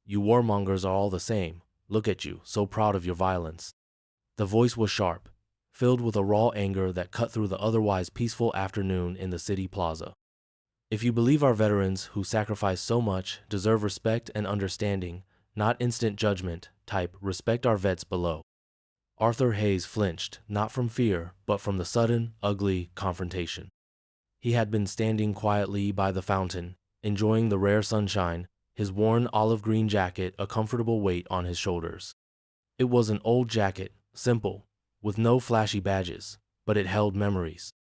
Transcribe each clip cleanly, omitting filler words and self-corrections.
You warmongers are all the same. Look at you, so proud of your violence." The voice was sharp, filled with a raw anger that cut through the otherwise peaceful afternoon in the city plaza. "If you believe our veterans who sacrificed so much deserve respect and understanding, not instant judgment, type respect our vets below." Arthur Hayes flinched, not from fear, but from the sudden, ugly confrontation. He had been standing quietly by the fountain, enjoying the rare sunshine, his worn olive-green jacket a comfortable weight on his shoulders. It was an old jacket, simple, with no flashy badges, but it held memories.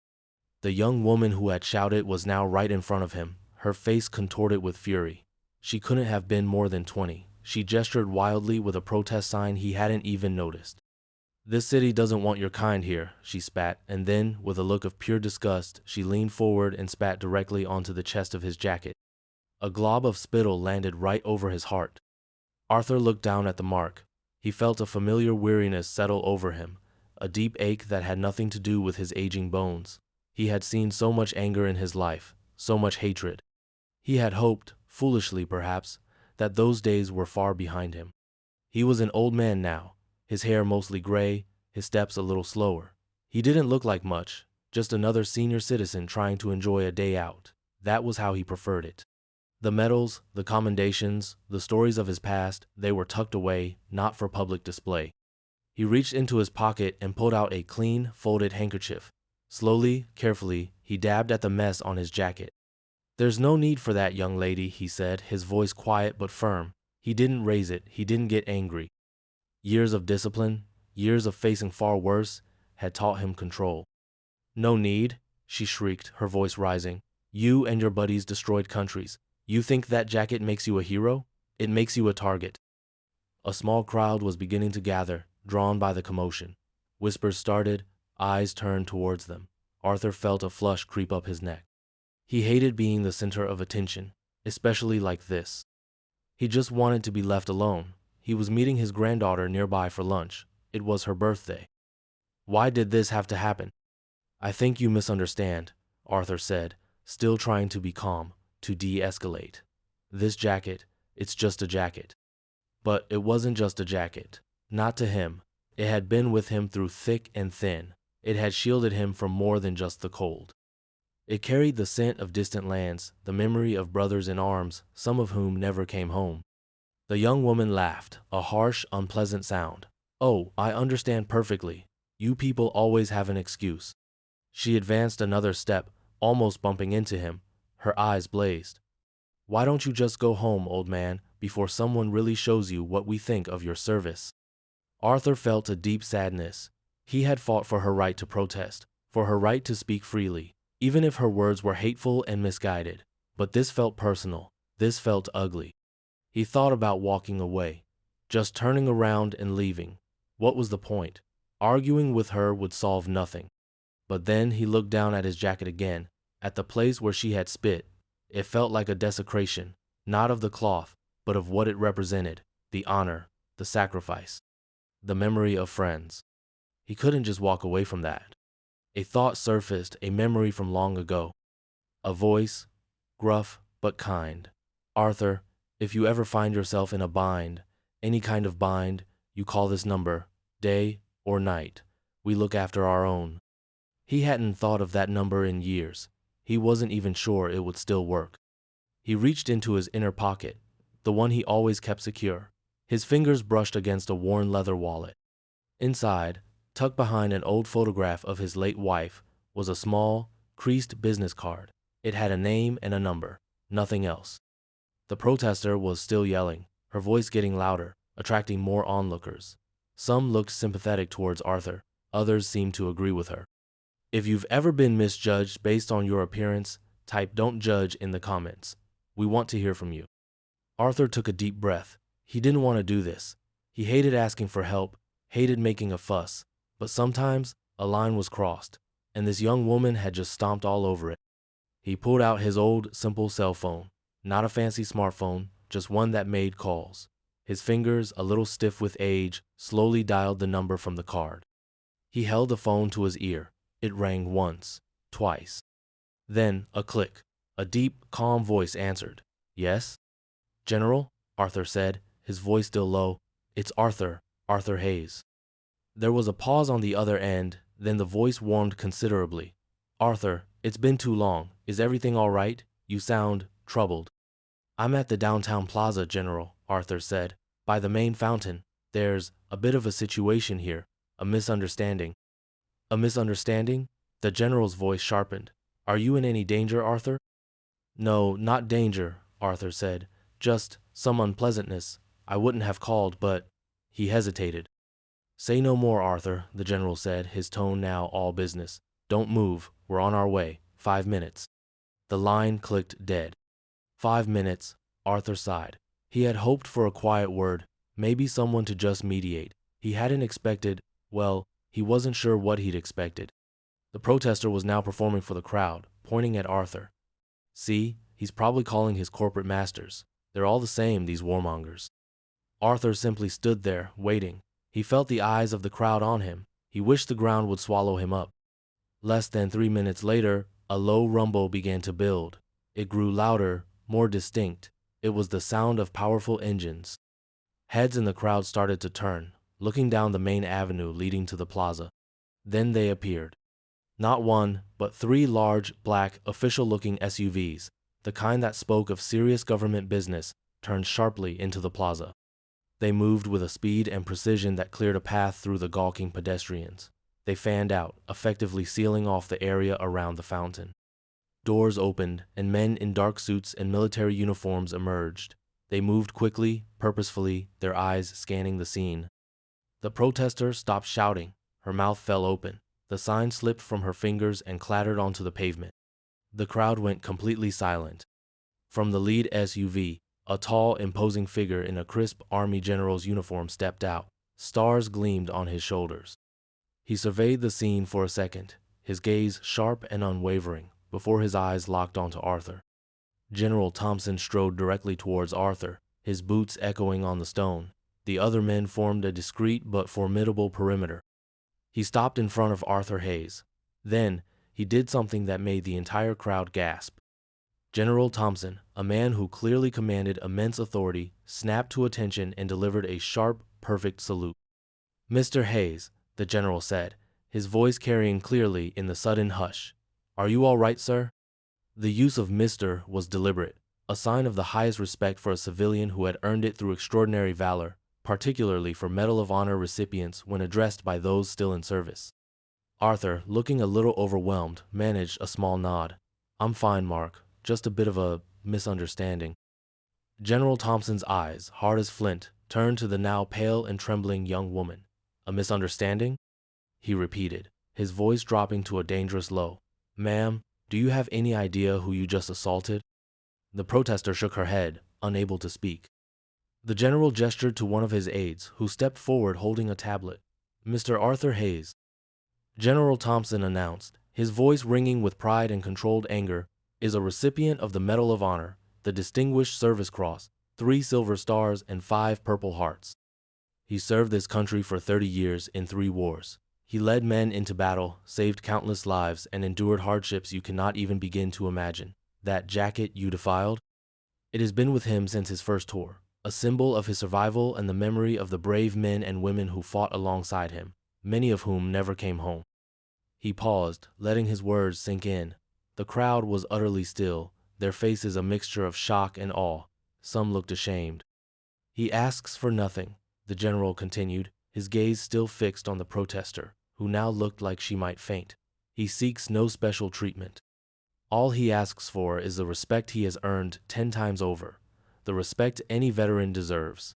The young woman who had shouted was now right in front of him, her face contorted with fury. She couldn't have been more than 20. She gestured wildly with a protest sign he hadn't even noticed. "This city doesn't want your kind here," she spat, and then, with a look of pure disgust, she leaned forward and spat directly onto the chest of his jacket. A glob of spittle landed right over his heart. Arthur looked down at the mark. He felt a familiar weariness settle over him, a deep ache that had nothing to do with his aging bones. He had seen so much anger in his life, so much hatred. He had hoped, foolishly perhaps, that those days were far behind him. He was an old man now, his hair mostly gray, his steps a little slower. He didn't look like much, just another senior citizen trying to enjoy a day out. That was how he preferred it. The medals, the commendations, the stories of his past, they were tucked away, not for public display. He reached into his pocket and pulled out a clean, folded handkerchief. Slowly, carefully, he dabbed at the mess on his jacket. "There's no need for that, young lady," he said, his voice quiet but firm. He didn't raise it, he didn't get angry. Years of discipline, years of facing far worse, had taught him control. "No need," she shrieked, her voice rising. "You and your buddies destroyed countries. You think that jacket makes you a hero? It makes you a target." A small crowd was beginning to gather, drawn by the commotion. Whispers started, eyes turned towards them. Arthur felt a flush creep up his neck. He hated being the center of attention, especially like this. He just wanted to be left alone. He was meeting his granddaughter nearby for lunch. It was her birthday. Why did this have to happen? "I think you misunderstand," Arthur said, still trying to be calm, to de-escalate. "This jacket, it's just a jacket." But it wasn't just a jacket. Not to him. It had been with him through thick and thin. It had shielded him from more than just the cold. It carried the scent of distant lands, the memory of brothers in arms, some of whom never came home. The young woman laughed, a harsh, unpleasant sound. "Oh, I understand perfectly. You people always have an excuse." She advanced another step, almost bumping into him. Her eyes blazed. "Why don't you just go home, old man, before someone really shows you what we think of your service?" Arthur felt a deep sadness. He had fought for her right to protest, for her right to speak freely, even if her words were hateful and misguided. But this felt personal. This felt ugly. He thought about walking away, just turning around and leaving. What was the point? Arguing with her would solve nothing. But then he looked down at his jacket again, at the place where she had spit. It felt like a desecration, not of the cloth, but of what it represented, the honor, the sacrifice, the memory of friends. He couldn't just walk away from that. A thought surfaced, a memory from long ago. A voice, gruff but kind. "Arthur, if you ever find yourself in a bind, any kind of bind, you call this number, day or night. We look after our own." He hadn't thought of that number in years. He wasn't even sure it would still work. He reached into his inner pocket, the one he always kept secure. His fingers brushed against a worn leather wallet. Inside, tucked behind an old photograph of his late wife, was a small, creased business card. It had a name and a number, nothing else. The protester was still yelling, her voice getting louder, attracting more onlookers. Some looked sympathetic towards Arthur, others seemed to agree with her. "If you've ever been misjudged based on your appearance, type 'don't judge' in the comments. We want to hear from you." Arthur took a deep breath. He didn't want to do this. He hated asking for help, hated making a fuss, but sometimes a line was crossed, and this young woman had just stomped all over it. He pulled out his old, simple cell phone, not a fancy smartphone, just one that made calls. His fingers, a little stiff with age, slowly dialed the number from the card. He held the phone to his ear. It rang once, twice. Then a click. A deep, calm voice answered. "Yes?" "General," Arthur said, his voice still low. "It's Arthur, Arthur Hayes." There was a pause on the other end, then the voice warmed considerably. "Arthur, it's been too long. Is everything all right? You sound troubled." "I'm at the downtown plaza, General," Arthur said. "By the main fountain. There's a bit of a situation here. A misunderstanding." "A misunderstanding?" The General's voice sharpened. "Are you in any danger, Arthur?" "No, not danger," Arthur said. "Just some unpleasantness. I wouldn't have called, but—" He hesitated. "Say no more, Arthur," the General said, his tone now all business. "Don't move. We're on our way. 5 minutes." The line clicked dead. 5 minutes, Arthur sighed. He had hoped for a quiet word, maybe someone to just mediate. He hadn't expected, well, he wasn't sure what he'd expected. The protester was now performing for the crowd, pointing at Arthur. "See, he's probably calling his corporate masters. They're all the same, these warmongers." Arthur simply stood there, waiting. He felt the eyes of the crowd on him. He wished the ground would swallow him up. Less than 3 minutes later, a low rumble began to build. It grew louder, more distinct. It was the sound of powerful engines. Heads in the crowd started to turn, looking down the main avenue leading to the plaza. Then they appeared. Not one, but 3 large, black, official-looking SUVs, the kind that spoke of serious government business, turned sharply into the plaza. They moved with a speed and precision that cleared a path through the gawking pedestrians. They fanned out, effectively sealing off the area around the fountain. Doors opened, and men in dark suits and military uniforms emerged. They moved quickly, purposefully, their eyes scanning the scene. The protester stopped shouting. Her mouth fell open. The sign slipped from her fingers and clattered onto the pavement. The crowd went completely silent. From the lead SUV, a tall, imposing figure in a crisp Army general's uniform stepped out. Stars gleamed on his shoulders. He surveyed the scene for a second, his gaze sharp and unwavering, before his eyes locked onto Arthur. General Thompson strode directly towards Arthur, his boots echoing on the stone. The other men formed a discreet but formidable perimeter. He stopped in front of Arthur Hayes. Then, he did something that made the entire crowd gasp. General Thompson, a man who clearly commanded immense authority, snapped to attention and delivered a sharp, perfect salute. "Mr. Hayes," the general said, his voice carrying clearly in the sudden hush. "Are you all right, sir?" The use of Mr. was deliberate, a sign of the highest respect for a civilian who had earned it through extraordinary valor, particularly for Medal of Honor recipients when addressed by those still in service. Arthur, looking a little overwhelmed, managed a small nod. "I'm fine, Mark. Just a bit of a misunderstanding." General Thompson's eyes, hard as flint, turned to the now pale and trembling young woman. "A misunderstanding?" he repeated, his voice dropping to a dangerous low. "Ma'am, do you have any idea who you just assaulted?" The protester shook her head, unable to speak. The general gestured to one of his aides, who stepped forward holding a tablet. "Mr. Arthur Hayes," General Thompson announced, his voice ringing with pride and controlled anger, "is a recipient of the Medal of Honor, the Distinguished Service Cross, 3 silver stars and 5 Purple Hearts. He served this country for 30 years in 3 wars. He led men into battle, saved countless lives, and endured hardships you cannot even begin to imagine. That jacket you defiled? It has been with him since his first tour, a symbol of his survival and the memory of the brave men and women who fought alongside him, many of whom never came home." He paused, letting his words sink in. The crowd was utterly still, their faces a mixture of shock and awe. Some looked ashamed. "He asks for nothing," the general continued, his gaze still fixed on the protester, who now looked like she might faint. "He seeks no special treatment. All he asks for is the respect he has earned 10 times over, the respect any veteran deserves."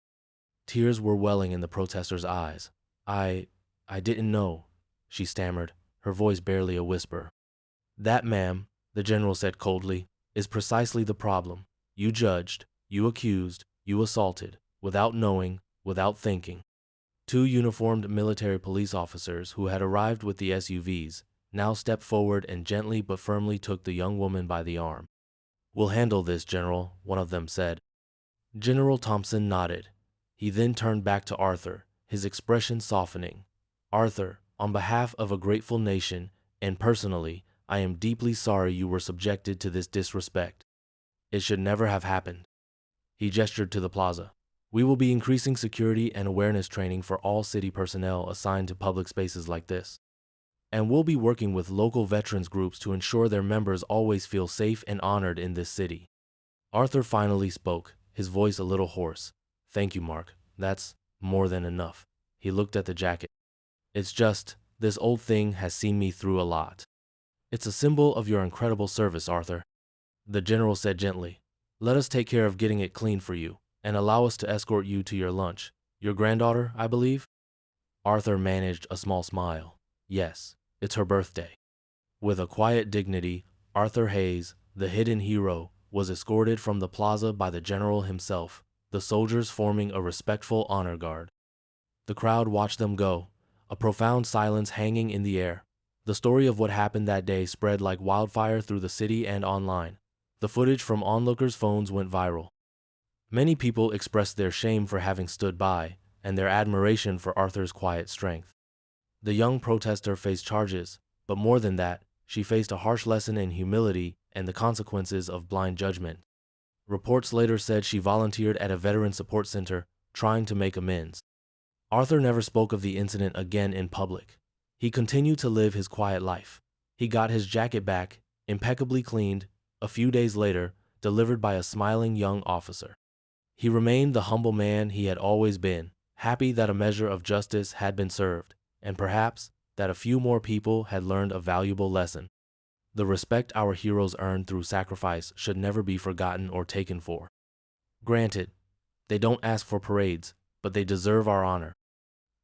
Tears were welling in the protester's eyes. I didn't know," she stammered, her voice barely a whisper. "That, ma'am," the general said coldly, "is precisely the problem. You judged, you accused, you assaulted, without knowing, without thinking." 2 uniformed military police officers who had arrived with the SUVs now stepped forward and gently but firmly took the young woman by the arm. "We'll handle this, General," one of them said. General Thompson nodded. He then turned back to Arthur, his expression softening. "Arthur, on behalf of a grateful nation, and personally, I am deeply sorry you were subjected to this disrespect. It should never have happened." He gestured to the plaza. We will be increasing security and awareness training for all city personnel assigned to public spaces like this. And we'll be working with local veterans groups to ensure their members always feel safe and honored in this city. Arthur finally spoke, his voice a little hoarse. Thank you, Mark. That's more than enough. He looked at the jacket. It's just, this old thing has seen me through a lot. It's a symbol of your incredible service, Arthur. The general said gently. Let us take care of getting it clean for you, and allow us to escort you to your lunch. Your granddaughter, I believe? Arthur managed a small smile. Yes, it's her birthday. With a quiet dignity, Arthur Hayes, the hidden hero, was escorted from the plaza by the general himself, the soldiers forming a respectful honor guard. The crowd watched them go, a profound silence hanging in the air. The story of what happened that day spread like wildfire through the city and online. The footage from onlookers' phones went viral. Many people expressed their shame for having stood by, and their admiration for Arthur's quiet strength. The young protester faced charges, but more than that, she faced a harsh lesson in humility and the consequences of blind judgment. Reports later said she volunteered at a veteran support center, trying to make amends. Arthur never spoke of the incident again in public. He continued to live his quiet life. He got his jacket back, impeccably cleaned, a few days later, delivered by a smiling young officer. He remained the humble man he had always been, happy that a measure of justice had been served, and perhaps that a few more people had learned a valuable lesson. The respect our heroes earned through sacrifice should never be forgotten or taken for granted. They don't ask for parades, but they deserve our honor.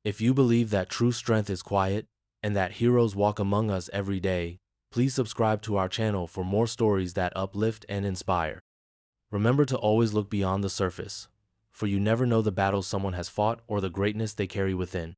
If you believe that true strength is quiet, and that heroes walk among us every day, please subscribe to our channel for more stories that uplift and inspire. Remember to always look beyond the surface, for you never know the battles someone has fought or the greatness they carry within.